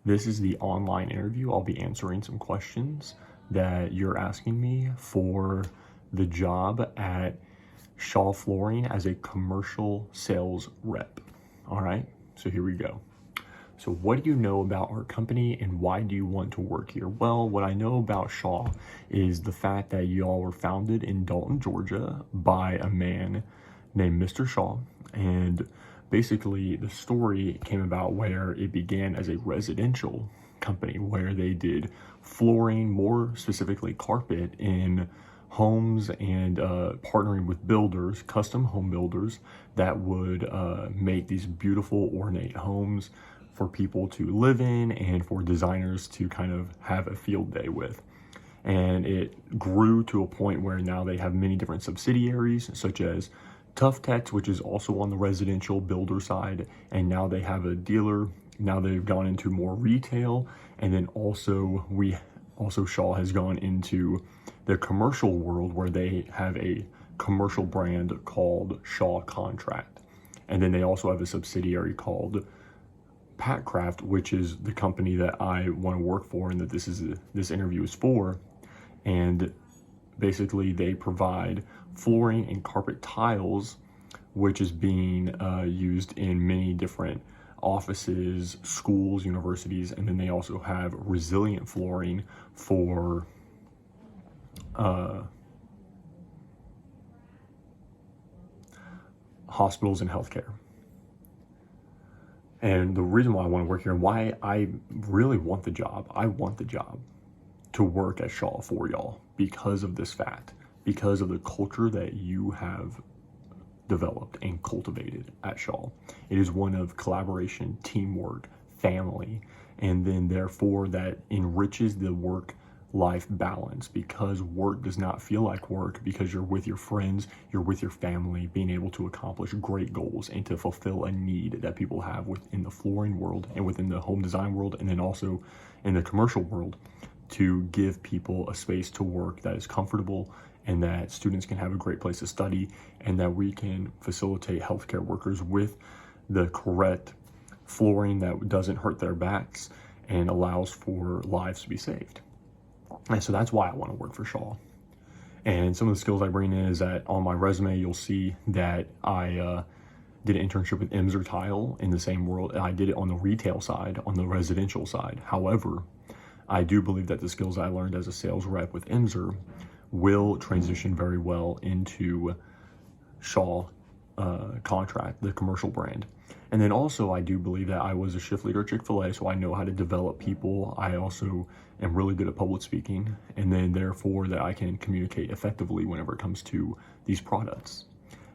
This is the online interview. I'll be answering some questions that you're asking me for the job at Shaw Flooring as a commercial sales rep. All right, so here we go. So what do you know about our company and why do you want to work here? Well, what I know about Shaw is the fact that y'all were founded in Dalton, Georgia by a man named Mr. Shaw. And basically the story came about where it began as a residential company where they did flooring, more specifically carpet, in homes, and partnering with builders, custom home builders that would make these beautiful ornate homes for people to live in and for designers to kind of have a field day with. And it grew to a point where now they have many different subsidiaries, such as Tuftex, which is also on the residential builder side, and now they have a dealer. Now they've gone into more retail, and then also Shaw has gone into the commercial world where they have a commercial brand called Shaw Contract, and then they also have a subsidiary called Patcraft, which is the company that I want to work for and that this interview is for. And basically they provide flooring and carpet tiles, which is being used in many different offices, schools, universities, and then they also have resilient flooring for hospitals and healthcare. And the reason why I want to work here and why I really want the job, I want the job to work at Shaw for y'all because of this fact, because of the culture that you have developed and cultivated at Shaw. It is one of collaboration, teamwork, family, and then therefore that enriches the work-life balance, because work does not feel like work because you're with your friends, you're with your family, being able to accomplish great goals and to fulfill a need that people have within the flooring world and within the home design world, and then also in the commercial world, to give people a space to work that is comfortable and that students can have a great place to study, and that we can facilitate healthcare workers with the correct flooring that doesn't hurt their backs and allows for lives to be saved. And so that's why I want to work for Shaw. And some of the skills I bring in is that on my resume, you'll see that I did an internship with Imser Tile in the same world. I did it on the retail side, on the residential side. However, I do believe that the skills I learned as a sales rep with Imser will transition very well into Shaw Contract, the commercial brand. And then also I do believe that I was a shift leader at Chick-fil-A, so I know how to develop people. I also am really good at public speaking, and then therefore that I can communicate effectively whenever it comes to these products.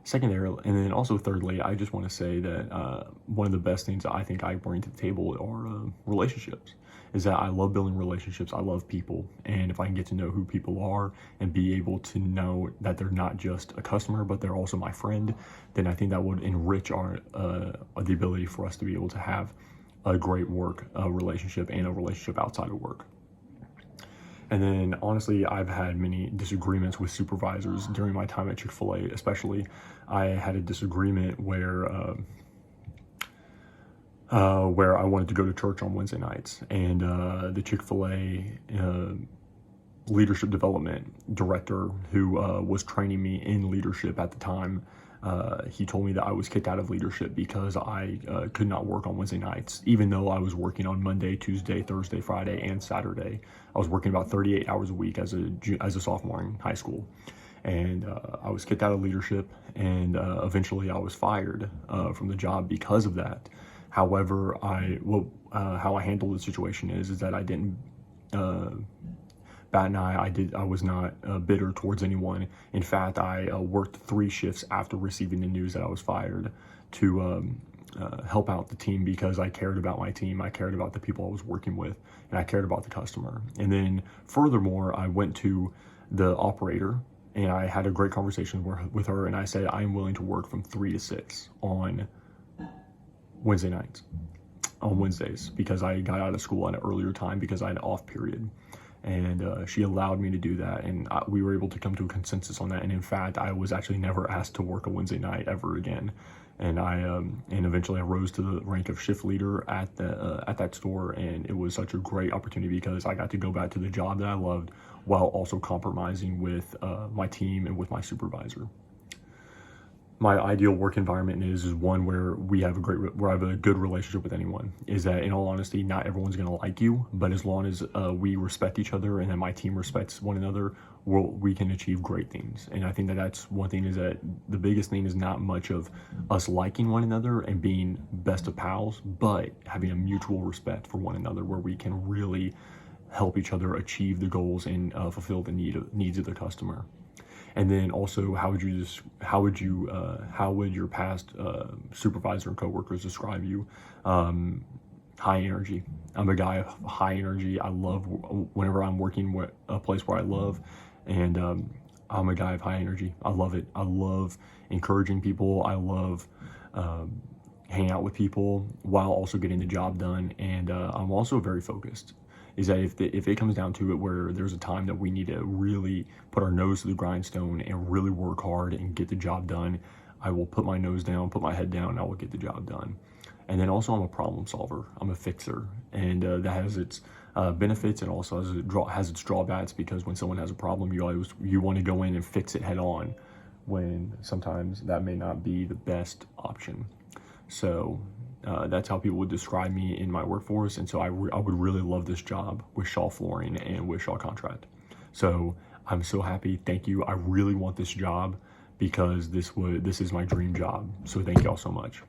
Secondarily, and then also thirdly, I just want to say that one of the best things that I think I bring to the table are relationships. Is that I love building relationships, I love people, and if I can get to know who people are and be able to know that they're not just a customer, but they're also my friend, then I think that would enrich our the ability for us to be able to have a great work relationship and a relationship outside of work. And then honestly, I've had many disagreements with supervisors during my time at Chick-fil-A. Especially, I had a disagreement where I wanted to go to church on Wednesday nights, and the Chick-fil-A leadership development director who was training me in leadership at the time, he told me that I was kicked out of leadership because I could not work on Wednesday nights, even though I was working on Monday, Tuesday, Thursday, Friday, and Saturday. I was working about 38 hours a week as a sophomore in high school. And I was kicked out of leadership, and eventually I was fired from the job because of that. However, how I handled the situation is that I didn't bat an eye. I was not bitter towards anyone. In fact, I worked 3 shifts after receiving the news that I was fired to help out the team, because I cared about my team, I cared about the people I was working with, and I cared about the customer. And then furthermore, I went to the operator and I had a great conversation with her, and I said, I am willing to work from 3 to 6 on Wednesday nights, on Wednesdays, because I got out of school at an earlier time because I had an off period. And she allowed me to do that, and we were able to come to a consensus on that. And in fact, I was actually never asked to work a Wednesday night ever again. and and eventually I rose to the rank of shift leader at that store, and it was such a great opportunity because I got to go back to the job that I loved while also compromising with my team and with my supervisor. My ideal work environment is one where where I have a good relationship with anyone. Is that, in all honesty, not everyone's going to like you, but as long as we respect each other and then my team respects one another, we can achieve great things. And I think that that's one thing, is that the biggest thing is not much of us liking one another and being best of pals, but having a mutual respect for one another where we can really help each other achieve the goals and fulfill the needs of the customer. And then also, how would your past supervisor and coworkers describe you? High energy. I'm a guy of high energy. I love whenever I'm working with a place where I love, and I'm a guy of high energy. I love it. I love encouraging people. I love hanging out with people while also getting the job done. And I'm also very focused. Is that if it comes down to it where there's a time that we need to really put our nose to the grindstone and really work hard and get the job done, I will put my nose down, put my head down, and I will get the job done. And then also, I'm a problem solver. I'm a fixer, and that has its benefits and also has its drawbacks, because when someone has a problem, you want to go in and fix it head on, when sometimes that may not be the best option. So that's how people would describe me in my workforce. And so I would really love this job with Shaw Flooring and with Shaw Contract. So I'm so happy. Thank you. I really want this job because this is my dream job. So thank y'all so much.